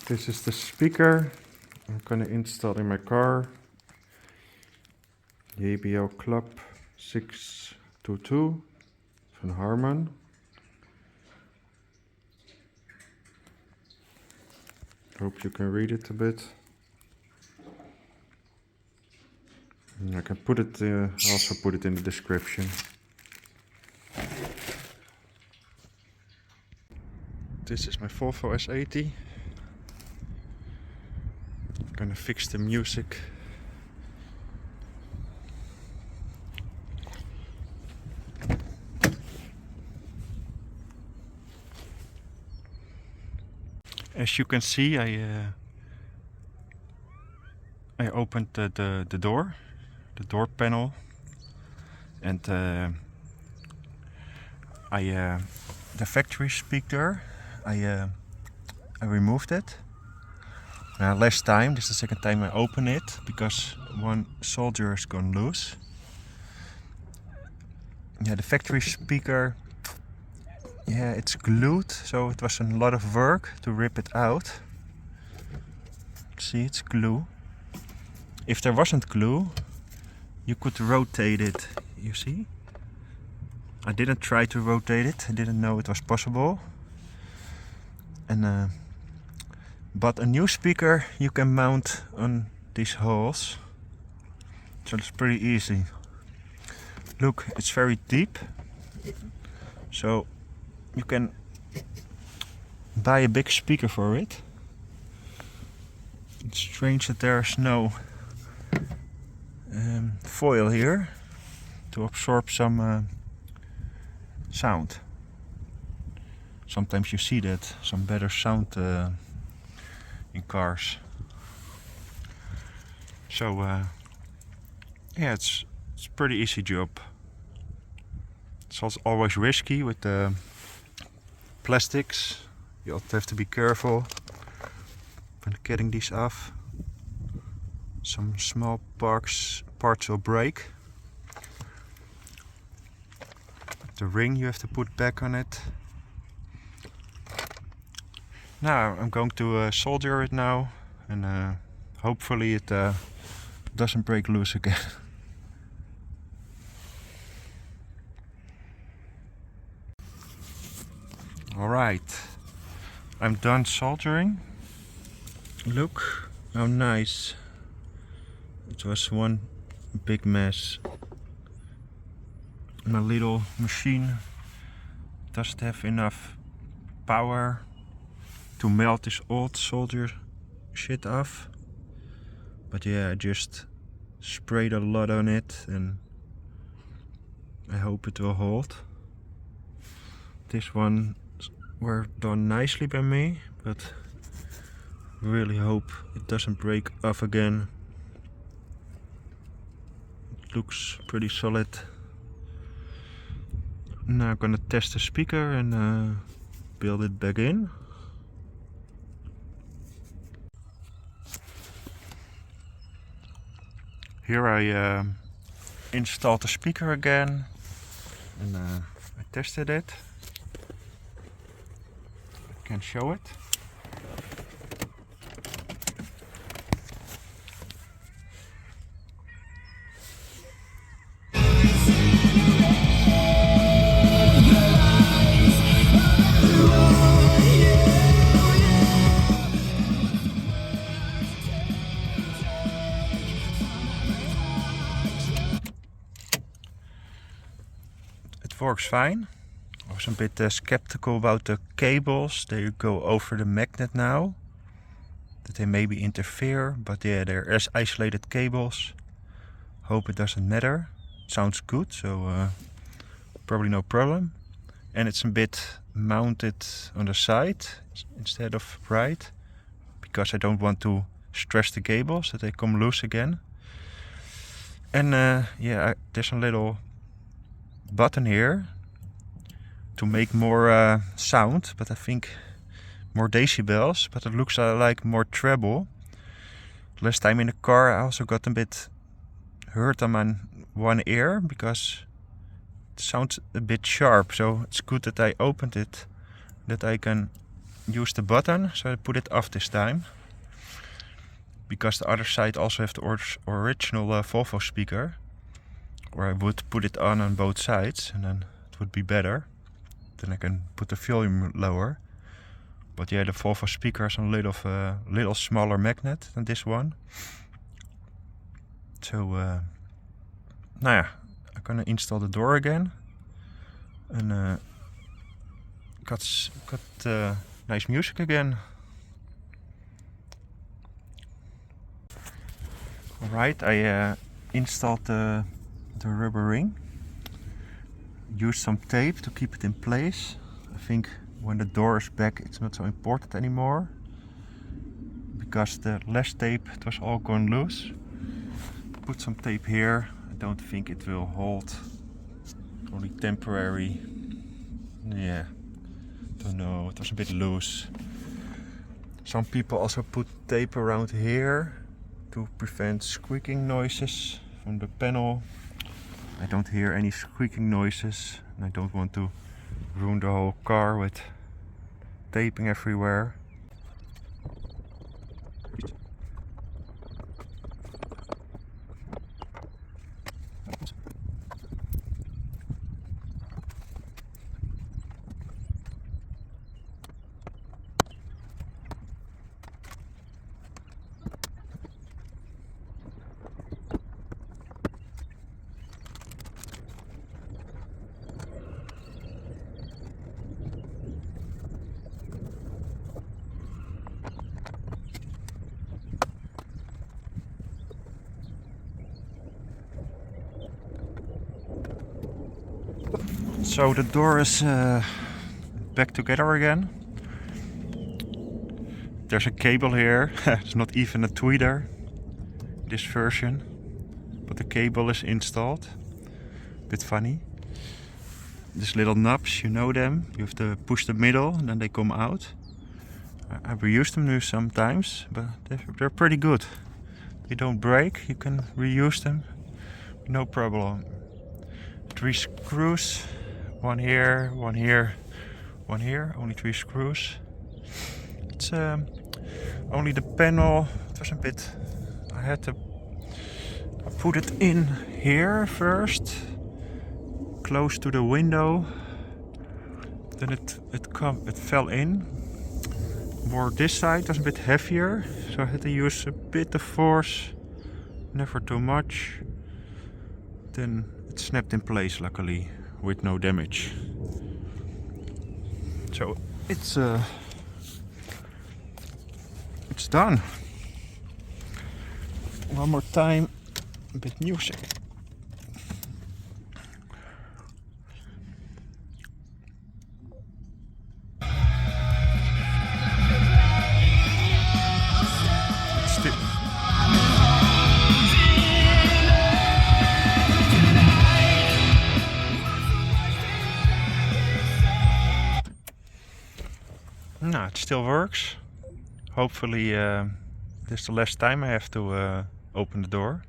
This is the speaker I'm gonna install in my car. JBL Club 622 van Harman. Hope you can read it a bit. And I can put it, also put it in the description. This is my Volvo S80. I'm gonna fix the music. As you can see, I opened the door panel, and the factory speaker I removed it. Last time, this is the second time I open it because one solder has gone loose. Yeah, the factory speaker, yeah, it's glued, so it was a lot of work to rip it out. See, it's glue. If there wasn't glue, you could rotate it, you see? I didn't try to rotate it, I didn't know it was possible. And but a new speaker you can mount on these holes, so it's pretty easy. Look, it's very deep, so you can buy a big speaker for it. It's strange that there's no foil here to absorb some sound. Sometimes you see that, some better sound in cars. So yeah, it's a pretty easy job. It's also always risky with the plastics. You have to be careful when getting these off. Some small parts will break. The ring you have to put back on it. Now I'm going to solder it now, and hopefully it doesn't break loose again. Alright, I'm done soldering. Look how nice. It was one big mess. My little machine doesn't have enough power to melt this old solder shit off. But yeah, I just sprayed a lot on it and I hope it will hold. This one were done nicely by me, but really hope it doesn't break off again. It looks pretty solid. Now I'm gonna test the speaker and build it back in. Here I installed the speaker again and I tested it. I can show it. It works fine. I was a bit skeptical about the cables. They go over the magnet now, that they maybe interfere, but yeah, they're as isolated cables. Hope it doesn't matter. It sounds good, so probably no problem. And it's a bit mounted on the side instead of right, because I don't want to stress the cables that they come loose again. And yeah, there's a little button here to make more sound, but I think more decibels, but it looks like more treble. Last time in the car I also got a bit hurt on my one ear because it sounds a bit sharp, so it's good that I opened it, that I can use the button, so I put it off this time. Because the other side also have the original Volvo speaker. Or I would put it on both sides and then it would be better. Then I can put the volume lower. But yeah, the Volvo speaker has a little smaller magnet than this one. So, nou ja, I'm gonna install the door again. And got nice music again. Alright, I installed the rubber ring. Used some tape to keep it in place. I think when the door is back it's not so important anymore. Because the last tape, it was all gone loose. Put some tape here. I don't think it will hold. Only temporary. Yeah, don't know, it was a bit loose. Some people also put tape around here to prevent squeaking noises from the panel. I don't hear any squeaking noises and I don't want to ruin the whole car with taping everywhere. So the door is back together again. There's a cable here. It's not even a tweeter, this version, but the cable is installed. Bit funny. These little knobs, you know them. You have to push the middle and then they come out. I reuse them now sometimes, but they're pretty good. They don't break. You can reuse them, no problem. 3 screws. One here, one here, one here. Only 3 screws. It's only the panel. It was a bit. I had to put it in here first, close to the window. Then it fell in. More this side was a bit heavier, so I had to use a bit of force. Never too much. Then it snapped in place, luckily, with no damage. So it's done. One more time, a bit music. No, it still works. Hopefully this is the last time I have to open the door.